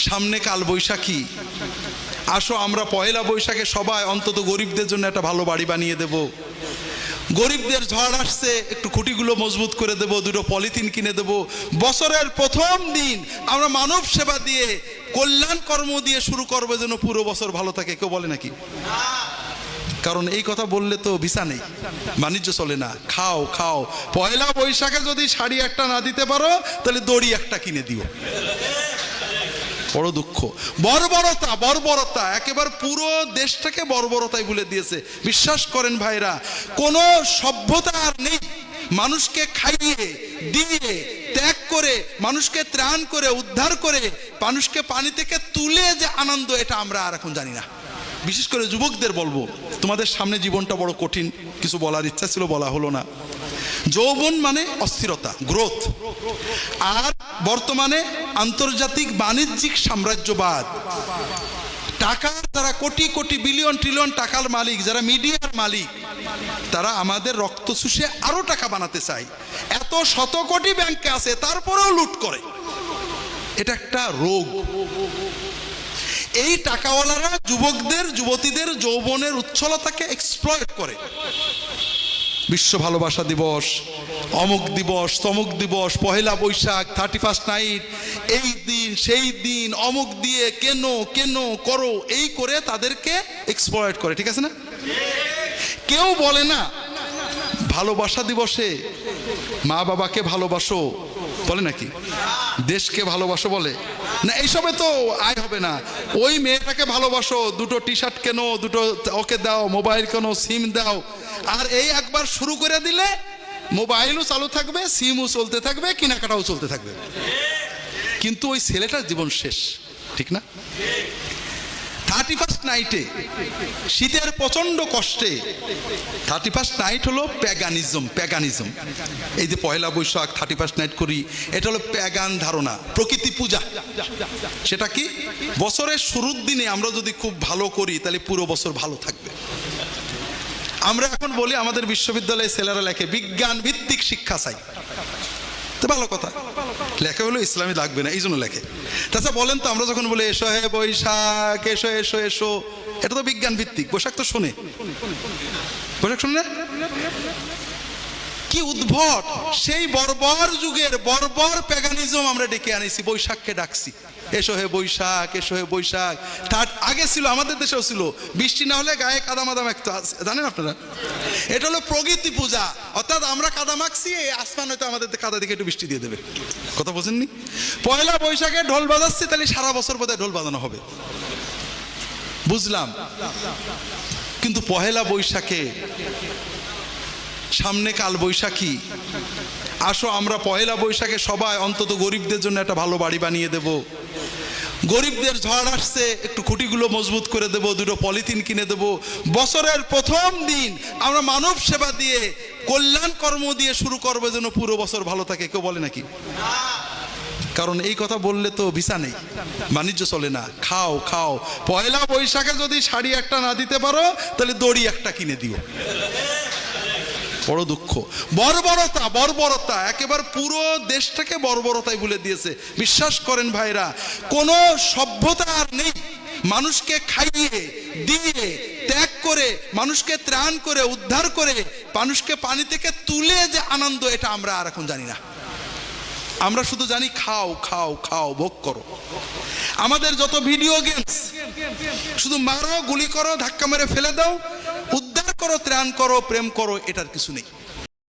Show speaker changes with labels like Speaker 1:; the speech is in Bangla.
Speaker 1: সামনে কাল বৈশাখী, আসো আমরা পয়লা বৈশাখে সবাই অন্তত গরিবদের জন্য একটা ভালো বাড়ি বানিয়ে দেব। গরিবদের ঝড় আসছে, একটু খুঁটিগুলো মজবুত করে দেব, দুটো পলিথিন কিনে দেব। বছরের প্রথম দিন আমরা মানব সেবা দিয়ে, কল্যাণ কর্ম দিয়ে শুরু করবো, যেন পুরো বছর ভালো থাকে। কেউ বলে নাকি? কারণ এই কথা বললে তো ভিসা নেই, বাণিজ্য চলে না। খাও খাও, পয়লা বৈশাখে যদি শাড়ি একটা না দিতে পারো তাহলে দড়ি একটা কিনে দিও। বড় দুঃখ, বর্বরতা, বর্বরতা একেবারে পুরো দেশটাকে বর্বরতায় ভুলে দিয়েছে। বিশ্বাস করেন ভাইরা, কোনো সভ্যতা আর নেই। মানুষকে খাইয়ে দিয়ে ত্যাগ করে, মানুষকে ত্রাণ করে, উদ্ধার করে, মানুষকে পানি থেকে তুলে যে আনন্দ, এটা আমরা আর এখন জানি না। বিশেষ করে যুবকদের বলবো, তোমাদের সামনে জীবনটা বড় কঠিন, কিছু বলার ইচ্ছা ছিল, বলা হলো না। যৌবন মানে অস্থিরতা, গ্রোথ। আর বর্তমানে আন্তর্জাতিক বাণিজ্যিক সাম্রাজ্যবাদ, টাকার যারা কোটি কোটি বিলিয়ন ট্রিলিয়ন টাকার মালিক, যারা মিডিয়ার মালিক, তারা আমাদের রক্ত চুষে আরো টাকা বানাতে চায়। এত শত কোটি ব্যাংকে আছে, তারপরেও লুট করে। এটা একটা রোগ। এই টাকাওয়ালারা যুবকদের, যুবতীদের যৌবনের উচ্ছলতাকে এক্সপ্লয়েট করে। বিশ্ব ভালোবাসা দিবস, অমুক দিবস, তমুক দিবস, পহেলা বৈশাখ, 31 নাইট, এই দিন সেই দিন, অমুক দিয়ে কেন কেন করো, এই করে তাদেরকে এক্সপ্লয়েট করে। ঠিক আছে না? কেউ বলে না ভালোবাসা দিবসে মা বাবাকে ভালোবাসো, বলে নাকি? দেশকে ভালোবাসো বলে না? এইসবে তো আয় হবে না। ওই মেয়েটাকে ভালোবাসো, দুটো টি শার্ট কেন, দুটো ওকে দাও, মোবাইল কেন, সিম দাও। আর এই একবার শুরু করে দিলে মোবাইলও চালু থাকবে, সিমও চলতে থাকবে, কেনাকাটাও চলতে থাকবে। কিন্তু ওই ছেলেটার জীবন শেষ। ঠিক না? 31 নাইটে, শীতের প্রচন্ড কষ্টে, 31 নাইট হলো প্যাগানিজম। প্যাগানিজম, এই যে পয়লা বৈশাখ 31 নাইট করি, এটা হলো প্যাগান ধারণা, প্রকৃতি পূজা। সেটা কি? বছরের শুরুর দিনে আমরা যদি খুব ভালো করি তাহলে পুরো বছর ভালো থাকবে। আমরা এখন বলি, আমাদের বিশ্ববিদ্যালয়ে ছেলেরা লেখে বিজ্ঞান ভিত্তিক শিক্ষা চাই। তো ভালো কথা, লেখা হলো ইসলামী লাগবে না, এই জন্য লেখে। তাছাড়া বলেন তো, আমরা যখন বলি এসো হে বৈশাখ, এসো এসো এসো, এটা তো বিজ্ঞান ভিত্তিক। বৈশাখ তো শোনে, বৈশাখ শোনে না? কি উদ্ভট! সেই বর্বর যুগের বর্বর প্যাগানিজম আমরা ডেকে আনিছি, বৈশাখকে ডাকছি এসো হে বৈশাখ, এসো হে বৈশাখ। তার আগে ছিল, আমাদের দেশেও ছিল, বৃষ্টি না হলে গায়ে কাদা মাদা মাখতো, জানেন আপনারা? এটা হলো প্রকৃতি পূজা। অর্থাৎ আমরা কাদা মাখছি, এই আসমান হয়তো আমাদের কাদা দিকে একটু বৃষ্টি দিয়ে দেবে। কথা বোঝেননি? পয়লা বৈশাখে ঢোল বাজাচ্ছি, তাহলে সারা বছর বোধহয় ঢোল বাজানো হবে। বুঝলাম, কিন্তু পহেলা বৈশাখে সামনে কাল বৈশাখী, আসো আমরা পয়লা বৈশাখে সবাই অন্তত গরিবদের জন্য একটা ভালো বাড়ি বানিয়ে দেব। গরিবদের ঝড় আসছে, একটু খুঁটিগুলো মজবুত করে দেব, দুটো পলিথিন কিনে দেব। বছরের প্রথম দিন আমরা মানব সেবা দিয়ে, কল্যাণ কর্ম দিয়ে শুরু করবো, যেন পুরো বছর ভালো থাকে। কেউ বলে নাকি? কারণ এই কথা বললে তো ভিসা নেই, বাণিজ্য চলে না। খাও খাও, পয়লা বৈশাখে যদি শাড়ি একটা না দিতে পারো তাহলে দড়ি একটা কিনে দিও। বড় দুঃখ, বর্বরতা, বর্বরতা একেবারে পুরো দেশটাকে বর্বরতায় ভুলে দিয়েছে। বিশ্বাস করেন ভাইরা, কোনো সভ্যতা আর নেই। মানুষকে খাইয়ে দিয়ে ত্যাগ করে, মানুষকে ত্রাণ করে, উদ্ধার করে, মানুষকে পানি থেকে তুলে যে আনন্দ, এটা আমরা আর এখন জানি না। আমরা শুধু জানি খাও খাও খাও, ভোগ করো। আমাদের যত ভিডিও গেমস, শুধু মারো, গুলি করো, ধাক্কা মেরে ফেলে দাও, উদ্ধার করো, ত্রাণ করো, প্রেম করো, এটার কিছু নেই।